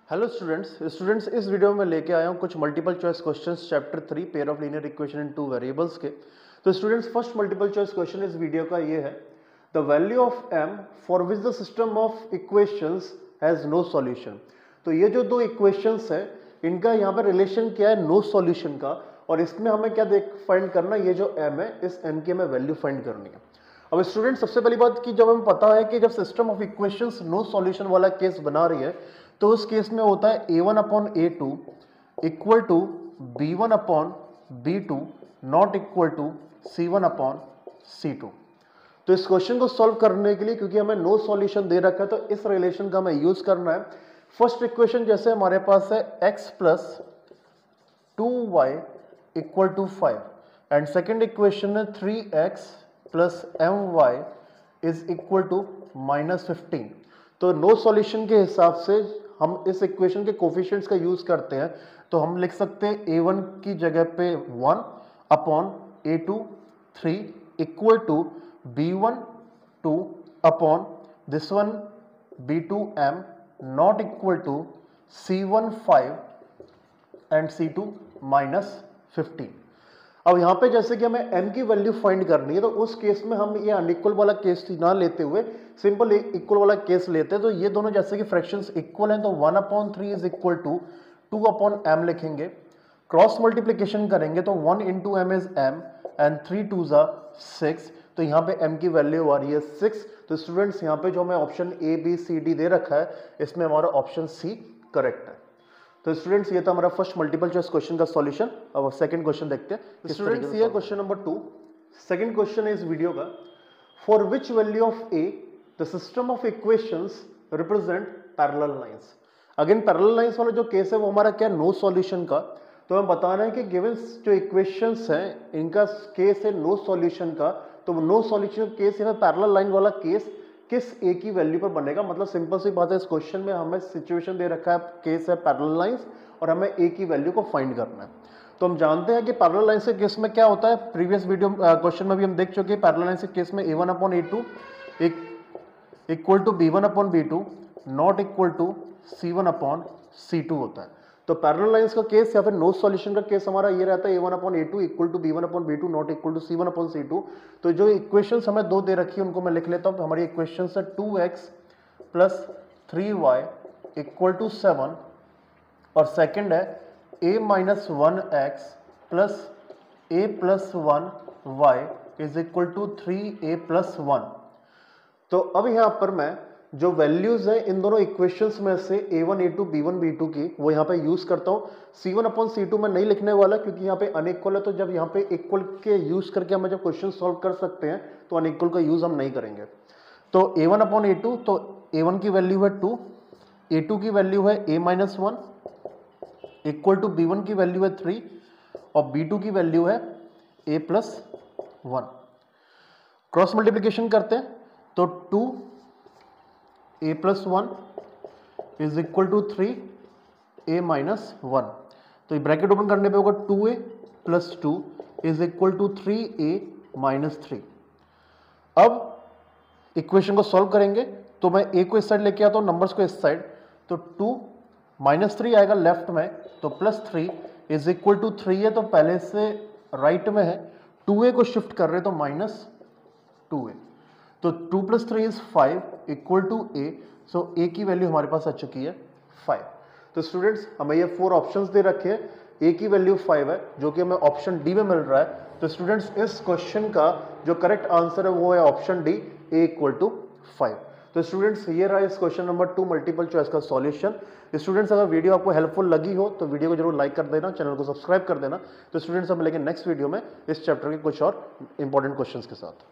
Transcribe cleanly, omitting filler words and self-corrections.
Hello students इस video में लेके आया हूँ कुछ multiple choice questions chapter 3 pair of linear equation in two variables के। तो students first multiple choice question इस वीडियो का ये है, the value of m for which the system of equations has no solution. तो ये जो दो इक्वेशंस है इनका यहाँ पर रिलेशन क्या है, नो सॉल्यूशन का, और इसमें हमें क्या फाइंड करना, ये जो m है इस m की हमें वैल्यू फाइंड करनी है। अब स्टूडेंट सबसे पहली बात कि जब हमें पता है कि जब system of equations no solution वाला केस बना रही है तो उस केस में होता है a1 upon a2 equal to b1 upon b2 not equal to c1 upon c2। तो इस क्वेश्चन को सॉल्व करने के लिए, क्योंकि हमें नो सॉल्यूशन दे रखा है, तो इस रिलेशन का हमें यूज करना है। फर्स्ट इक्वेशन जैसे हमारे पास है x plus 2y equal to 5 and second equation है 3x plus my is equal to -15। तो नो सॉल्यूशन के हिसाब से हम इस इक्वेशन के कोफिशिएंट्स का यूज करते हैं, तो हम लिख सकते हैं a1 की जगह पे 1 upon a2 3 equal to b1 2 upon this one b2 m not equal to c1 5 and c2 -15। अब यहाँ पे जैसे कि हमें m की वैल्यू फाइंड करनी है, तो उस केस में हम ये अनइक्वल वाला केस ना लेते हुए सिंपल इक्वल वाला केस लेते हैं। तो ये दोनों जैसे कि फ्रैक्शंस इक्वल हैं, तो 1 upon 3 is equal to 2 upon m लिखेंगे। क्रॉस मल्टीप्लिकेशन करेंगे तो 1 into m is m and 3 2 ज़ा 6। तो यहाँ पे m की वैल्यू आ रही है 6। तो स्टूडेंट्स यहाँ पे जो हमें option A B C D दे रखा है, इसमें हमारा ऑप्शन सी करेक्ट है। तो स्टूडेंट्स ये था हमारा फर्स्ट मल्टीपल चॉइस क्वेश्चन का सॉल्यूशन। अब सेकंड क्वेश्चन देखते हैं। स्टूडेंट्स ये क्वेश्चन नंबर 2, सेकंड क्वेश्चन है इस वीडियो का, for which value of a the system of equations represent parallel lines. Again parallel lines वाला जो केस है वो हमारा क्या, नो सॉल्यूशन का। तो हमें बताना है कि गिवन जो इक्वेशंस हैं इनका केस है नो सॉल्यूशन का। तो नो सॉल्यूशन केस या पैरेलल लाइन वाला केस किस a की वैल्यू पर बनेगा। मतलब सिंपल सी बात है, इस क्वेश्चन में हमें सिचुएशन दे रखा है, केस है पैरेलल लाइंस और हमें a की वैल्यू को फाइंड करना है। तो हम जानते हैं कि पैरेलल लाइंस के केस में क्या होता है, प्रीवियस वीडियो क्वेश्चन में भी हम देख चुके हैं। पैरेलल लाइंस के केस में a1 upon a2 equal to b1 upon b2 not equal to c1 upon c2 होता है। तो पैरेलल लाइंस का केस या फिर नो सॉल्यूशन का केस हमारा ये रहता है a1 upon a2 equal to b1 upon b2 not equal to c1 upon c2। तो जो इक्वेशंस हमें दो दे रखी है उनको मैं लिख लेता हूं। तो हमारी इक्वेशंस है 2x plus 3y equal to 7 और सेकंड है a minus 1x plus a plus 1y is equal to 3a plus 1। तो अब यहां पर मैं जो वैल्यूज है इन दोनों इक्वेशंस में से a1 a2 b1 b2 की वो यहाँ पे यूज करता हूँ। c1 अपॉन c2 में नहीं लिखने वाला क्योंकि यहाँ पे अनइक्वल है। तो जब यहाँ पे इक्वल के यूज करके हम जब क्वेश्चन सॉल्व कर सकते हैं तो अनइक्वल का यूज हम नहीं करेंगे। तो a1 अपॉन a2, तो a1 की वैल्यू है 2, a2 की वैल्यू है a minus 1 equal to b1 की वैल्यू है 3 और b2 की वैल्यू है a प्लस 1। क्रॉस मल्टीप्लीकेशन करते हैं तो 2 a plus 1 is equal to 3 a minus 1। तो ये ब्रैकेट ओपन करने पे होगा 2a plus 2 is equal to 3a minus 3। अब इक्वेशन को सॉल्व करेंगे तो मैं a को इस साइड लेके आता हूँ, नंबर्स को इस साइड। तो 2 माइनस 3 आएगा लेफ्ट में, तो प्लस 3 इज इक्वल टू 3 है, तो पहले से राइट में है। 2a को शिफ्ट कर रहे तो माइनस 2a। तो 2 plus 3 is 5 equal to a। So a की वैल्यू हमारे पास आ चुकी है 5। तो स्टूडेंट्स हमें ये 4 ऑप्शंस दे रखे हैं, a की वैल्यू 5 है जो कि हमें ऑप्शन डी में मिल रहा है। तो स्टूडेंट्स इस क्वेश्चन का जो करेक्ट आंसर है वो है option D, a equal to 5। तो स्टूडेंट्स ये रहा इस क्वेश्चन नंबर 2 मल्टीपल चॉइस का सॉल्यूशन। स्टूडेंट्स अगर वीडियो आपको हेल्पफुल लगी हो तो वीडियो को जरूर लाइक कर देना, चैनल को सब्सक्राइब कर देना। तो स्टूडेंट्स हम मिलेंगे नेक्स्ट वीडियो में इस चैप्टर के कुछ और इंपॉर्टेंट क्वेश्चंस के साथ।